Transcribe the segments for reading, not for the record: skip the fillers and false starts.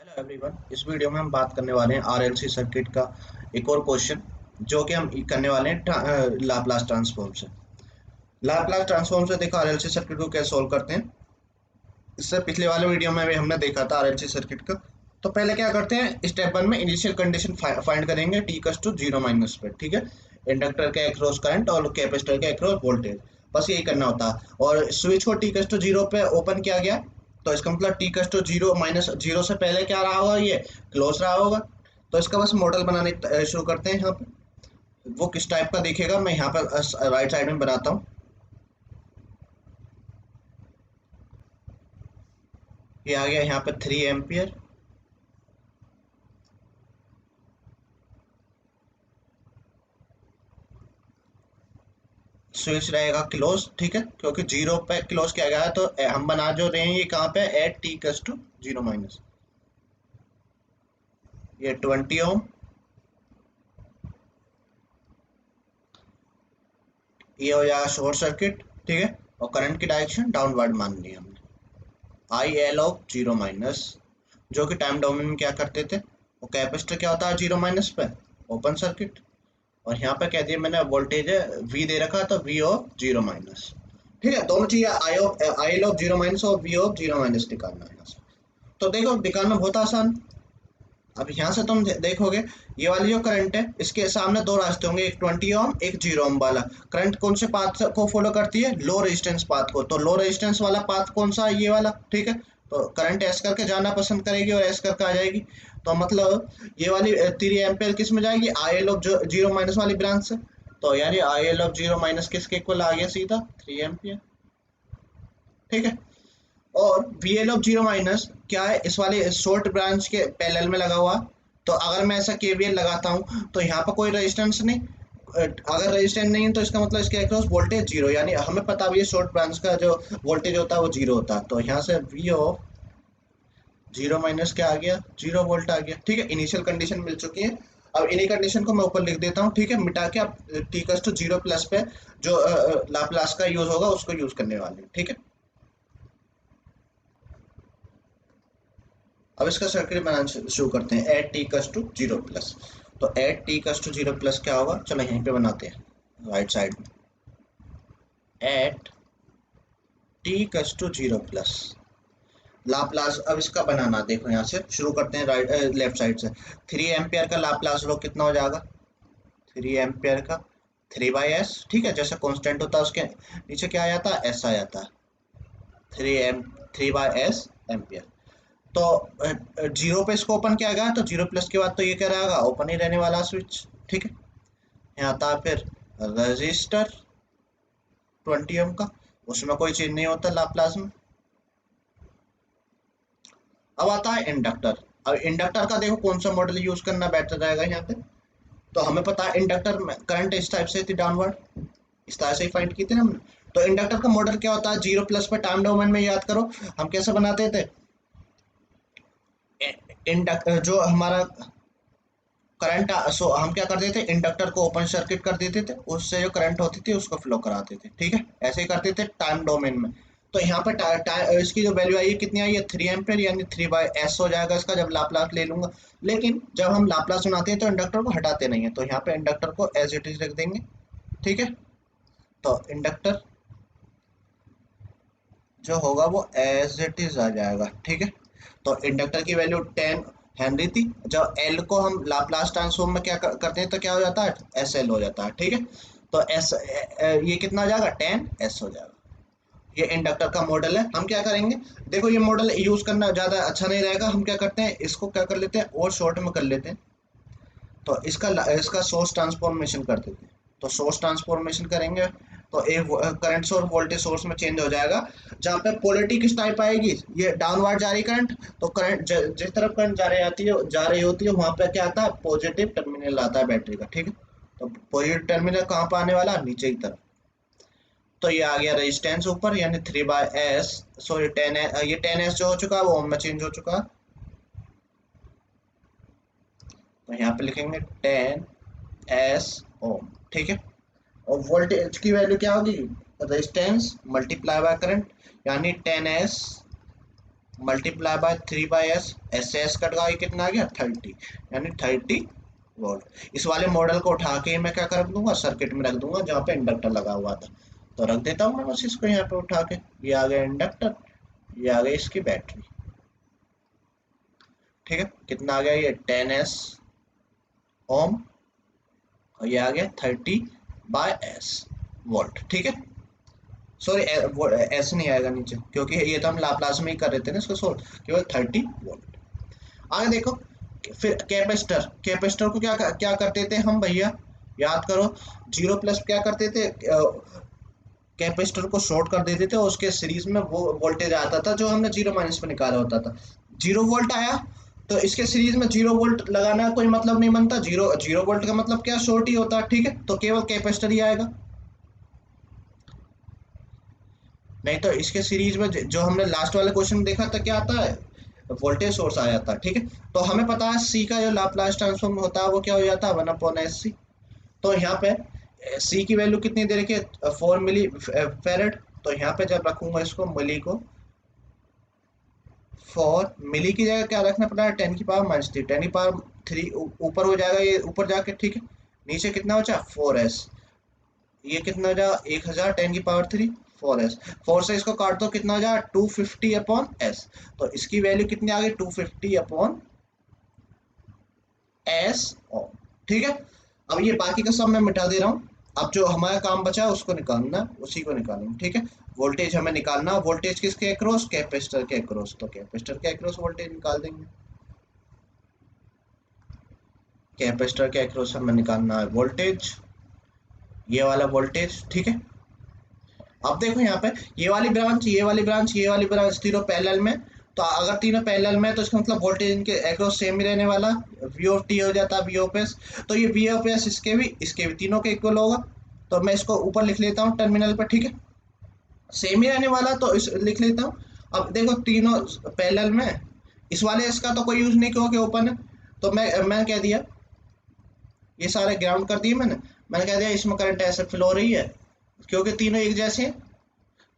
Hello everyone. इस video में हम बात करने वाले हैं आरएलसी सर्किट का एक और क्वेश्चन, जो कि हम करने वाले हैं लाप्लास ट्रांसफॉर्म से। लाप्लास ट्रांसफॉर्म से देखो आरएलसी सर्किट को कैसे सॉल्व करते हैं। इससे पिछले वाले वीडियो में भी हमने देखा था आरएलसी सर्किट का। तो पहले क्या करते हैं, स्टेप वन में इनिशियल कंडीशन फाइंड करेंगे t equals to zero minus पे। ठीक है, इंडक्टर के अक्रॉस करंट और कैपेसिटर के अक्रॉस वोल्टेज, बस यही करना होता है। और स्विच को टी कस टू जीरो पे ओपन किया गया, तो इसका मतलब t equals to zero minus zero से पहले क्या रहा होगा, ये क्लोज रहा होगा। तो इसका बस मॉडल बनाने शुरू करते हैं। यहाँ पे वो किस टाइप का दिखेगा, मैं यहाँ पर राइट साइड में बनाता हूँ। ये आ गया यहाँ पे 3 एम्पियर। स्विच रहेगा क्लोज, ठीक है, क्योंकि जीरो पे क्लोज किया गया है। तो हम बना जो रहे हैं ये कहाँ पे, at t equals to zero minus. ये 20 ओम, ये हो जाएगा शॉर्ट सर्किट। ठीक है, और करंट की डायरेक्शन डाउनवर्ड मान ली हमने, I L of zero minus, जो कि टाइम डोमेन में क्या करते थे। वो कैपेसिटर क्या होता है जीरो माइनस पे, ओपन सर्किट। और यहाँ पे कह दिया मैंने वोल्टेज है वी दे रखा, तो वी ऑफ जीरो माइनस। ठीक है, दोनों चीजें I L of zero minus और वी ऑफ जीरो माइनस निकालना है यहाँ से। तो देखो निकालना बहुत आसान। अब यहाँ से तुम देखोगे, ये वाली जो करंट है इसके सामने दो रास्ते होंगे, एक 20 ओम एक 0 ओम वाला। करंट कौन से पाथ को फॉलो करती है, लो रेजिस्टेंस पाथ को। तो लो रेजिस्टेंस वाला पाथ कौन सा है, ये वाला। ठीक है, तो करंट ऐस करके जाना पसंद करेगी और ऐस करके आ जाएगी। तो मतलब ये वाली 3 एम्पियर किस में जाएगी, I L of zero minus वाली ब्रांच से। तो यानी I L of zero minus किसके इक्वल आ गया, सीधा 3 एम्पियर। ठीक है, और V L of zero minus क्या है, इस वाले शॉर्ट ब्रांच के पैरेलल में लगा हुआ। तो अगर मैं ऐसा केवीएल लगाता हूँ तो यहाँ पर कोई रेजिस्टेंस नहीं। अगर रेजिस्टेंस नहीं है तो इसका मतलब इसके अक्रॉस वोल्टेज जीरो, यानी हमें पता भी है शॉर्ट ब्रांच का जो वोल्टेज होता है वो जीरो होता है। तो यहाँ से वी ऑफ जीरो माइनस क्या आ गया, 0 वोल्ट आ गया। ठीक है, इनिशियल कंडीशन मिल चुकी है। अब इन्हीं कंडीशन को मैं ऊपर लिख देता हूँ। ठीक है, मिटा के अब t equals to zero plus पे जो लाप्लास का यूज होगा उसको यूज करने वाले हैं। ठीक है, अब इसका सर्किट बनाना शुरू करते हैं। At t equals to zero plus, तो at t equals to zero plus क्या होगा, चलो यहीं पे बनाते हैं राइट साइड में। At t equals to zero plus Laplace. अब इसका बनाना देखो, यहाँ से शुरू करते हैं, राइट लेफ्ट साइड से। 3 एम्पियर का लाप्लास लो कितना हो जाएगा, 3 एम्पियर का 3/s। ठीक है, जैसे कांस्टेंट होता है उसके नीचे क्या आ जाता है, एस आ जाता है। 3 बाई एस एम्पियर। तो जीरो पे इसको ओपन किया गया, तो जीरो प्लस के बाद तो ये क्या रहेगा, ओपन ही रहने वाला स्विच। ठीक है, यहाँ आता है फिर रजिस्टर 20 ओम का, उसमें कोई चेंज नहीं होता लाप्लास में। अब आता है इंडक्टर। अब इंडक्टर का देखो कौन सा मॉडल यूज करना बेटर रहेगा यहाँ पे। तो हमें पता है इंडक्टर में करंट इस टाइप से थी, डाउनवर्ड, इस तरह से ही फाइंड की थी ना हमने। तो इंडक्टर का मॉडल क्या होता है, जीरो प्लस पे टाइम डोमेन में याद करो हम कैसे बनाते थे। इंडक्टर जो हमारा करंट, सो हम क्या करते थे, इंडक्टर को ओपन सर्किट कर देते थे, उससे जो करंट होती थी उसको फ्लो कराते थे। ठीक है, ऐसे ही करते थे टाइम डोमेन में। तो यहाँ पे इसकी जो वैल्यू आई है कितनी आई है, 3 एम्पियर, यानी 3/s हो जाएगा इसका जब लाप्लास ले लूंगा। लेकिन जब हम लाप्लास बनाते हैं तो इंडक्टर को हटाते नहीं है, तो यहाँ पे इंडक्टर को एज इट इज रख देंगे। ठीक है, तो इंडक्टर जो होगा वो एज इट इज आ जाएगा। ठीक है, तो इंडक्टर की वैल्यू 10 हेनरी थी। जब एल को हम लाप्लास ट्रांसफॉर्म में क्या करते हैं तो क्या हो जाता है, एस एल हो जाता है। ठीक है, तो एस ये कितना हो जाएगा, 10s हो जाएगा। ये इंडक्टर का मॉडल है। हम क्या करेंगे, देखो ये मॉडल यूज करना ज्यादा अच्छा नहीं रहेगा, हम क्या करते हैं इसको क्या कर लेते हैं और शॉर्ट में कर लेते हैं। तो इसका इसका सोर्स ट्रांसफॉर्मेशन कर देते हैं। तो सोर्स ट्रांसफॉर्मेशन करेंगे तो एक करंट सोर्स वोल्टेज सोर्स में चेंज हो जाएगा, जहाँ पे पोलरिटी किस टाइप आएगी, ये डाउनवर्ड जा रही करंट। तो करंट जिस तरफ करंट जा रही होती है वहां पे क्या आता है, पॉजिटिव टर्मिनल आता है बैटरी का। ठीक है, तो पॉजिटिव टर्मिनल कहाँ पे आने वाला, नीचे की तरफ। तो ये आ गया रेजिस्टेंस ऊपर, यानी 3/s, सॉरी 10, ये 10s जो हो चुका है वो ओम में चेंज हो चुका है। तो यहाँ पे लिखेंगे 10s ओम। ठीक है, और वोल्टेज की वैल्यू क्या होगी, रेजिस्टेंस मल्टीप्लाई बाय करंट, यानी 10s multiply by 3/s, S से एस कट गया, ये कितना आ गया 30, यानी 30 वोल्ट। इस वाले मॉडल को उठा के मैं क्या कर दूंगा, सर्किट में रख दूंगा जहाँ पे इंडक्टर लगा हुआ था। तो रख देता हूँ मैं बस इसको यहाँ पे उठा के, ये आ गया इंडक्टर, ये आ गई इसकी बैटरी। ठीक है, कितना आ गया ये 10s ओम, और ये आ गया 30/s वोल्ट। ठीक है, सॉरी एस नहीं आएगा नीचे, क्योंकि ये तो हम लाप्लास में ही कर रहे थे ना इसको सोल्व, केवल 30 वोल्ट। आगे देखो, फिर कैपेसिटर, कैपेसिटर को क्या क्या करते थे हम भैया, याद करो, जीरो प्लस क्या करते थे, कैपेसिटर को शॉर्ट कर देते थे और उसके सीरीज में वो वोल्टेज आता था जो हमने जीरो माइनस में निकाला होता था। 0 वोल्ट आया तो इसके सीरीज में 0 वोल्ट लगाना कोई मतलब नहीं बनता, जीरो जीरो वोल्ट का मतलब क्या, शॉर्ट ही होता है। ठीक है, तो केवल कैपेसिटर ही आएगा, नहीं तो इसके सीरीज में जो हमने लास्ट वाले क्वेश्चन में देखा था क्या आता है, वोल्टेज सोर्स आ जाता है। ठीक है, तो हमें पता है सी का जो लाप्लास ट्रांसफॉर्म होता है वो क्या हो जाता है, 1/s। तो यहाँ पे सी की वैल्यू कितनी दे रखी है, 4 मिली फेरेड। तो यहाँ पे जब रखूंगा इसको मिली को, 4 मिली की जगह क्या रखना पड़ा है, 10⁻³ 10⁻³ ऊपर हो जाएगा ये ऊपर जाके। ठीक है, नीचे कितना हो जाए 4s, ये कितना हो जाएगा 1000 10⁻³ 4s। 4 से इसको काट दो, कितना हो जाएगा 250/s। तो इसकी वैल्यू कितनी आ गई 250/s। ठीक है, अब ये बाकी का सब मैं मिटा दे रहा हूँ। अब जो हमारा काम बचा है उसको निकालना, उसी को निकालेंगे। ठीक है, वोल्टेज हमें निकालना, वोल्टेज किसके अक्रॉस, कैपेसिटर के अक्रॉस, तो कैपेसिटर के अक्रॉस वोल्टेज निकाल देंगे। कैपेसिटर के अक्रॉस हमें निकालना है वोल्टेज, ये वाला वोल्टेज। ठीक है, अब देखो यहाँ पे ये वाली ब्रांच, ये वाली ब्रांच, ये वाली ब्रांच तीनों पैरेलल में, तो अगर तीनों पैरेलल में तो इसका मतलब वोल्टेज इनके अक्रॉस सेम ही रहने वाला, वी ऑफ टी हो जाता है वी ऑफ एस। तो ये वी ऑफ एस इसके भी तीनों के इक्वल होगा। तो मैं इसको ऊपर लिख लेता हूँ टर्मिनल पर। ठीक है, सेम ही रहने वाला तो इस लिख लेता हूँ। अब देखो तीनों पैरेलल में, इस वाले इसका तो कोई यूज नहीं क्योंकि ओपन है। तो मैंने कह दिया, ये सारे ग्राउंड कर दिए मैंने कह दिया इसमें करंट ऐसे फ्लो हो रही है क्योंकि तीनों एक जैसे हैं।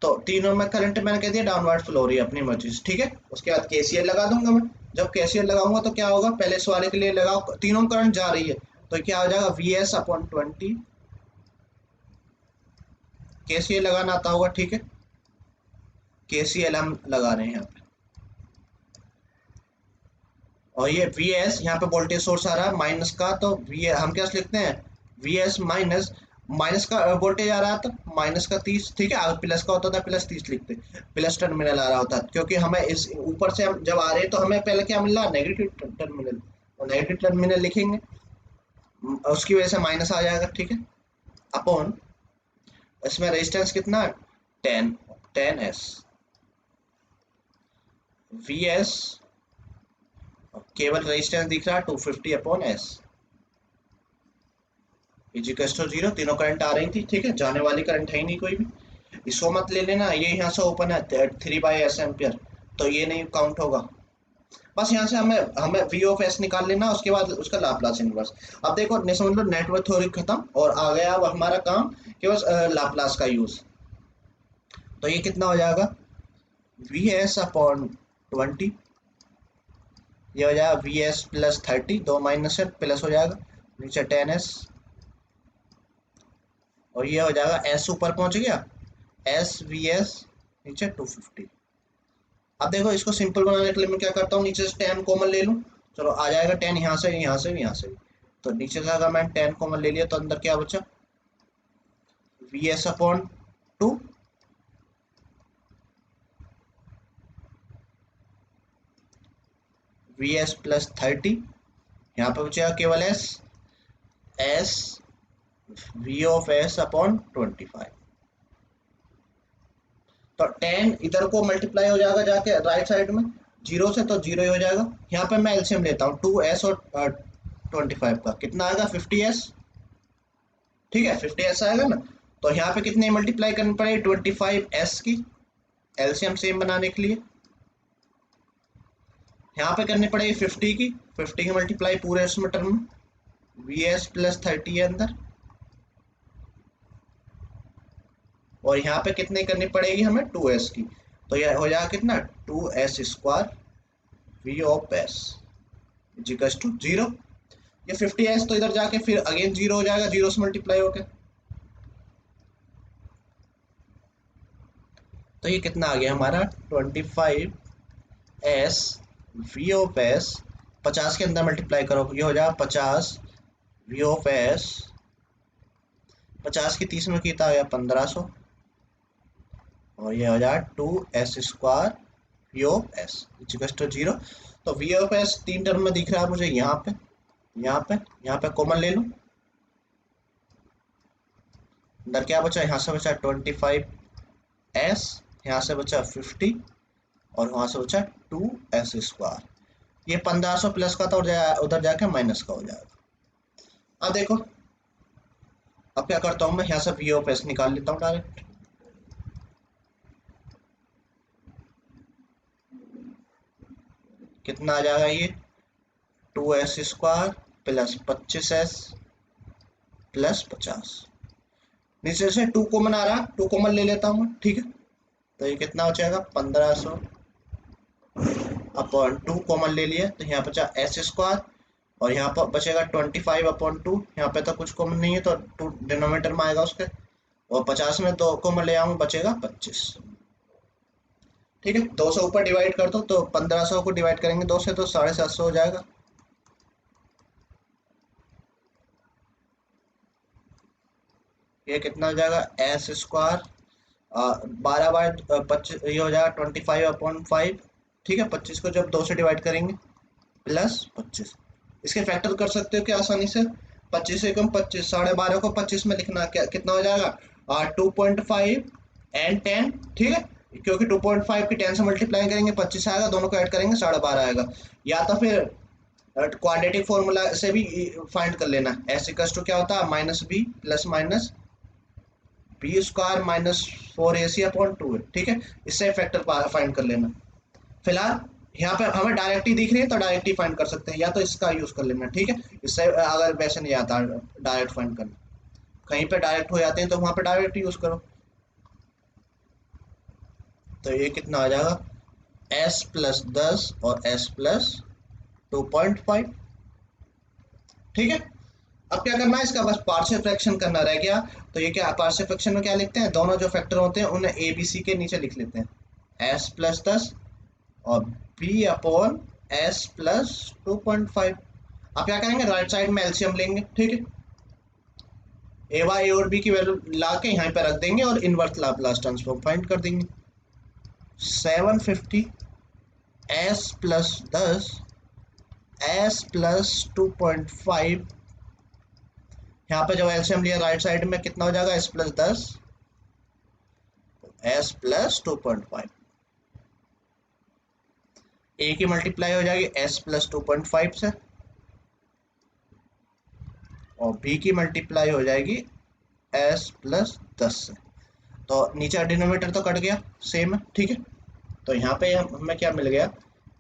तो तीनों में करंट मैंने कह दिया डाउनवर्ड फ्लो हो रही है अपनी मर्जी से। ठीक है, उसके बाद केसीएल लगा दूंगा मैं। जब केसीएल लगाऊंगा तो क्या होगा, पहले इस वाले के लिए लगाओ, तीनों करंट जा रही है तो क्या हो जाएगा VS/20। केसीएल लगाना आता होगा। ठीक है, केसीएल हम लगा रहे हैं यहाँ पे, और ये VS यहाँ पे वोल्टेज सोर्स आ रहा है माइनस का, तो वी हम क्या लिखते हैं VS माइनस, माइनस का वोल्टेज आ रहा था माइनस का 30। ठीक है, अगर प्लस का होता था +30 लिखते, प्लस टर्मिनल आ रहा होता, क्योंकि हमें इस ऊपर से हम जब आ रहे हैं तो हमें पहले क्या मिल रहा है नेगेटिव टर्मिनल, और नेगेटिव टर्मिनल लिखेंगे, उसकी वजह से माइनस आ जाएगा। ठीक है, अपॉन इसमें रेजिस्टेंस कितना है 10s, VS केवल रेजिस्टेंस दिख रहा है 250/s इजिकल्स टू 0, तीनों करंट आ रही थी। ठीक है, जाने वाली करंट है ही नहीं कोई भी, इसको मत ले लेना, ये यहाँ से ओपन है 3/s एम्पियर, तो ये नहीं काउंट होगा। बस यहाँ से हमें हमें वी ऑफ एस निकाल लेना, उसके बाद उसका लाप्लास इनवर्स। अब देखो समझ लो नेटवर्क थ्योरी खत्म और आ गया अब हमारा काम केवल लाप्लास का यूज। तो ये कितना हो जाएगा VS/20, ये हो जाएगा VS+30, 2 माइनस से प्लस हो जाएगा, नीचे 10s, और ये हो जाएगा S ऊपर पहुंच गया, SVS नीचे 250। अब देखो इसको सिंपल बनाने के लिए मैं क्या करता हूँ, नीचे से 10 कॉमन ले लूँ, चलो आ जाएगा 10 यहाँ से यहाँ से यहाँ से। तो नीचे से अगर मैं 10 कॉमन ले लिया तो अंदर क्या बचा VS/2, VS+30, यहाँ पे बचेगा केवल S V ऑफ S/25। तो 10 इधर को मल्टीप्लाई हो जाएगा जाके राइट साइड में, जीरो से तो जीरो ही हो जाएगा। यहाँ पे मैं एलसीएम लेता हूँ 2s और 25 का, कितना आएगा 50s। ठीक है, 50s आएगा ना, तो यहाँ पे कितने मल्टीप्लाई करनी पड़ेगी 25s की, एलसीएम सेम बनाने के लिए। यहाँ पे करनी पड़ेगी 50 की मल्टीप्लाई पूरे उसमें टर्म में, VS+30 है अंदर, और यहाँ पे कितने करनी पड़ेगी हमें 2s की, तो ये हो जाएगा कितना 2s² v of s equals to 0। ये 50s तो इधर जाके फिर अगेन 0 हो जाएगा, 0 से मल्टीप्लाई होके। तो ये कितना आ गया हमारा 25s वी ऑफ एस, 50 के अंदर मल्टीप्लाई करो, ये हो जाएगा 50 वी ऑफ एस, 50 की 30 में कितना आ गया 1500, और ये हो जाएगा 2s² v of s equals to 0। तो वी ऑफ एस 3 टर्म में दिख रहा है मुझे, यहाँ पे यहाँ पे कॉमन ले लूँ, अंदर क्या बचा, यहाँ से बचा 25s, यहाँ से बचा 50 और वहाँ से बचा 2s²। ये 1500 प्लस का था और उधर जाके माइनस का हो जाएगा। अब देखो, अब क्या करता हूँ मैं, यहाँ से वी ऑफ एस निकाल लेता हूँ डायरेक्ट। कितना आ जाएगा ये 2s² प्लस 25s प्लस 50। नीचे से 2 कॉमन आ रहा, 2 कॉमन ले लेता हूँ, ठीक है। तो ये कितना हो जाएगा 1500 अपॉन 2 कॉमन ले लिया, तो यहाँ बचा s², और यहाँ पर बचेगा 25 अपॉन 2, यहाँ पे तो कुछ कॉमन नहीं है तो 2 डिनोमिनेटर में आएगा उसके, और 50 में 2 कॉमन ले आऊँगा, बचेगा 25। ठीक है, 2 से ऊपर डिवाइड कर दो, तो 1500 को डिवाइड करेंगे 2 से तो 750 हो जाएगा। ये कितना हो जाएगा s², 12 बार 25, ये हो जाएगा 25/5। ठीक है, 25 को जब 2 से डिवाइड करेंगे प्लस 25, इसके फैक्टर कर सकते हो क्या आसानी से, 25 से कम 25, 12.5 को 25 में लिखना, क्या कितना हो जाएगा 2.5 एंड 10। ठीक है, क्योंकि 2.5 की 10 से मल्टीप्लाई करेंगे 25 आएगा, दोनों को ऐड करेंगे 12.5 आएगा। या तो फिर क्वाड्रेटिक फॉर्मूला से भी फाइंड कर लेना, एस इक्वल्स टू क्या होता है minus b plus minus b² minus 4ac upon 2 है। ठीक है, इससे फैक्टर फाइंड कर लेना। फिलहाल यहाँ पे हमें डायरेक्ट ही दिख रही है तो डायरेक्ट ही फाइंड कर सकते हैं, या तो इसका यूज कर लेना। ठीक है, इससे अगर वैसे नहीं आता डायरेक्ट फाइंड करना, कहीं पे डायरेक्ट हो जाते हैं तो वहां पे डायरेक्ट यूज करो। तो ये कितना आ जाएगा s प्लस 10 और s प्लस 2.5। ठीक है, अब क्या करना है, इसका बस पार्शियल फ्रैक्शन करना रह गया। तो ये क्या पार्शियल फ्रैक्शन में क्या लिखते हैं, दोनों जो फैक्टर होते हैं उन्हें ए बी सी के नीचे लिख लेते हैं, s प्लस 10 और b अपॉन s प्लस 2.5। अब क्या करेंगे, राइट साइड में एलसीएम लेंगे। ठीक है, ए वाई और बी की वैल्यू ला के यहाँ पे रख देंगे और इनवर्स लाप्लास ट्रांसफॉर्म फाइंड कर देंगे। 750 s प्लस 10 s प्लस 2.5, यहाँ पे जब एलसीएम लिया राइट साइड में कितना हो जाएगा s plus 10 s plus 2.5, a की मल्टीप्लाई हो जाएगी s प्लस 2.5 से और b की मल्टीप्लाई हो जाएगी s प्लस 10 से। तो नीचे डिनोमिनेटर तो कट गया, सेम है। ठीक है, तो यहाँ पे हमें क्या मिल गया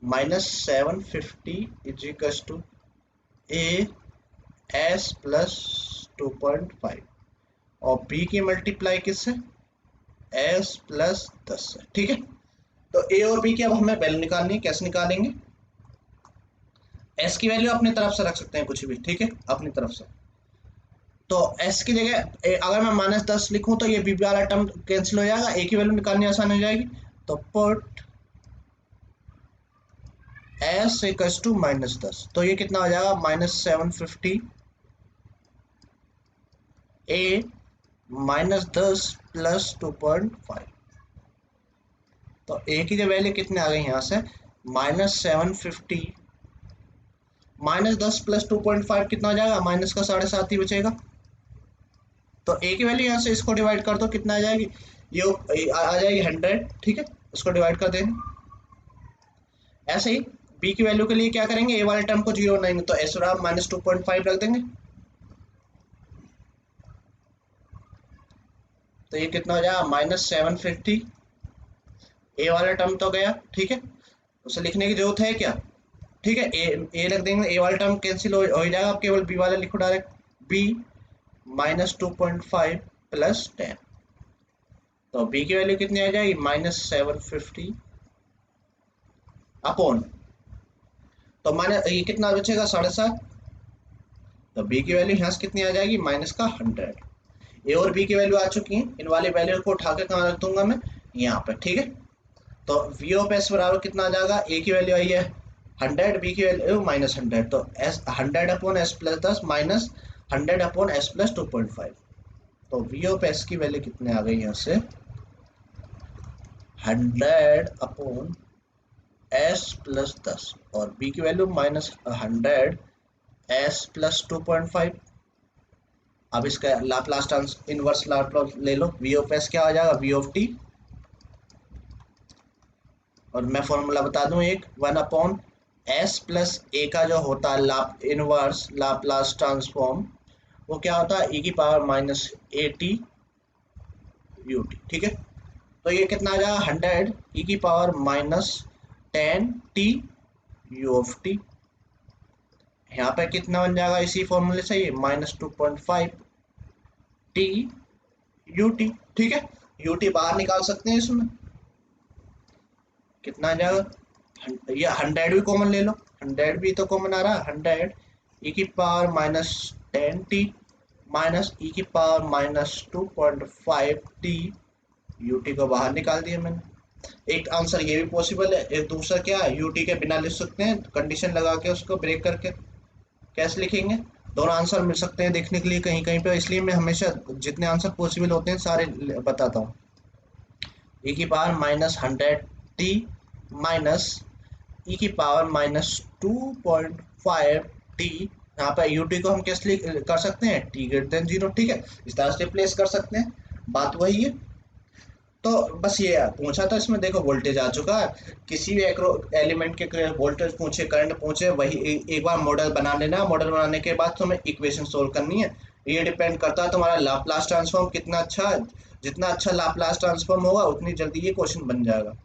-750 is equal to a s plus 2.5 और b की मल्टीप्लाई किससे s प्लस 10 से। ठीक है, तो a और b की अब हमें वैल्यू निकालनी है, कैसे निकालेंगे, s की वैल्यू अपनी तरफ से रख सकते हैं कुछ भी। ठीक है, अपनी तरफ से, तो s की जगह अगर मैं -10 लिखूं तो ये b वाला टर्म कैंसिल हो जाएगा, a की वैल्यू निकालनी आसान हो जाएगी। तो पुट s इक्वल्स टू -10, तो ये कितना हो जाएगा -750 a -10 प्लस 2.5। तो a की जो वैल्यू कितने आ गई यहाँ से -750 -10 प्लस 2.5 कितना हो जाएगा, माइनस का 7.5 ही बचेगा। तो a की वैल्यू यहाँ से इसको डिवाइड कर दो, कितना आ जाएगी, ये आ जाएगी 100। ठीक है, इसको डिवाइड कर देंगे। ऐसे ही b की वैल्यू के लिए क्या करेंगे, a वाले टर्म को 0 बनाएंगे, तो s -2.5 रख देंगे। तो ये कितना हो जाएगा -750, a वाला टर्म तो गया। ठीक है, उसे लिखने की जरूरत है क्या, ठीक है, ए रख देंगे, ए वाला टर्म कैंसिल हो जाएगा, अब केवल बी वाला लिखो डायरेक्ट, b -2.5 प्लस 10। तो बी की वैल्यू कितनी आ जाएगी -750 अपॉन, तो माने ये कितना बचेगा 7.5, तो बी की वैल्यू यहाँ से कितनी आ जाएगी -100। ए और बी की वैल्यू आ चुकी है, इन वाली वैल्यू को उठा के कहाँ रख दूंगा मैं, यहाँ पे, ठीक है। तो वी ऑफ एस बराबर कितना आ जाएगा, ए की वैल्यू आई है 100, बी की वैल्यू -100, तो S 100 upon S plus 10 minus 100 upon S plus 2.5, तो वी ऑफ एस की वैल्यू कितने आ गई यहाँ से 100 अपॉन एस प्लस 10 और बी की वैल्यू -100 एस प्लस 2.5। अब इसका लाप्लास ट्रांस इनवर्स लाप्लास ले लो, वी ऑफ एस क्या आ जाएगा वी ऑफ टी, और मैं फॉर्मूला बता दूं एक 1 अपॉन एस प्लस ए का जो होता है लाप इनवर्स लाप्लास ट्रांसफॉर्म, वो क्या होता है e की पावर -at ut, ठीक है। तो ये कितना आ जाएगा 100 e की power -10t u of t, यहाँ पे कितना बन जाएगा इसी फॉर्मूले से ये -2.5 t ut, ठीक है। ut बाहर निकाल सकते हैं इसमें, कितना आ जाएगा, ये 100 भी कॉमन ले लो, 100 भी तो कॉमन आ रहा है, 100 e की पावर -10t माइनस ई की पावर -2.5t ut को बाहर निकाल दिया मैंने। एक आंसर ये भी पॉसिबल है, एक दूसरा क्या है ut के बिना लिख सकते हैं, कंडीशन लगा के उसको ब्रेक करके कैसे लिखेंगे, दोनों आंसर मिल सकते हैं देखने के लिए कहीं कहीं पे, इसलिए मैं हमेशा जितने आंसर पॉसिबल होते हैं सारे बताता हूँ। ई की पावर -100t माइनस ई की पावर -2.5t, यहाँ पे ut को हम कैसे कर सकते हैं t>0, ठीक है, इस तरह से प्लेस कर सकते हैं, बात वही है। तो बस ये पूछा था इसमें, देखो वोल्टेज आ चुका है, किसी भी एलिमेंट के वोल्टेज पूछे करंट पूछे वही एक बार मॉडल बना लेना, मॉडल बनाने के बाद तुम्हें इक्वेशन सोल्व करनी है। ये डिपेंड करता है तुम्हारा लाप्लास ट्रांसफॉर्म कितना अच्छा है, जितना अच्छा लाप्लास ट्रांसफॉर्म होगा उतनी जल्दी ये क्वेश्चन बन जाएगा।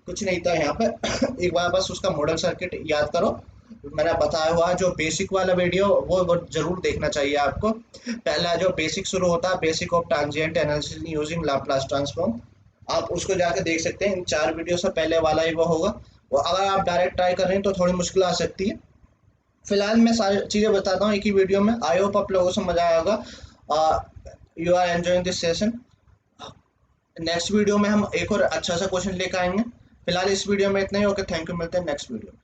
कुछ नहीं था यहाँ पे एक बार बस उसका मॉडल सर्किट याद करो, मैंने बताया हुआ जो बेसिक वाला वीडियो वो जरूर देखना चाहिए आपको। पहला जो बेसिक शुरू होता है, basic of transient analysis using Laplace transform, आप उसको जाके देख सकते हैं, इन 4 वीडियो से पहले वाला ही वो होगा। वो अगर आप डायरेक्ट ट्राई कर रहे हैं तो थोड़ी मुश्किल आ सकती है। फिलहाल मैं सारी चीज़ें बताता हूँ एक ही वीडियो में, आई होप आप लोगों को समझ आया होगा। You are enjoying this session. Next video में हम एक और अच्छा सा क्वेश्चन लेकर आएंगे। फिलहाल इस वीडियो में इतना ही, ओके, थैंक यू, मिलते हैं नेक्स्ट वीडियो में।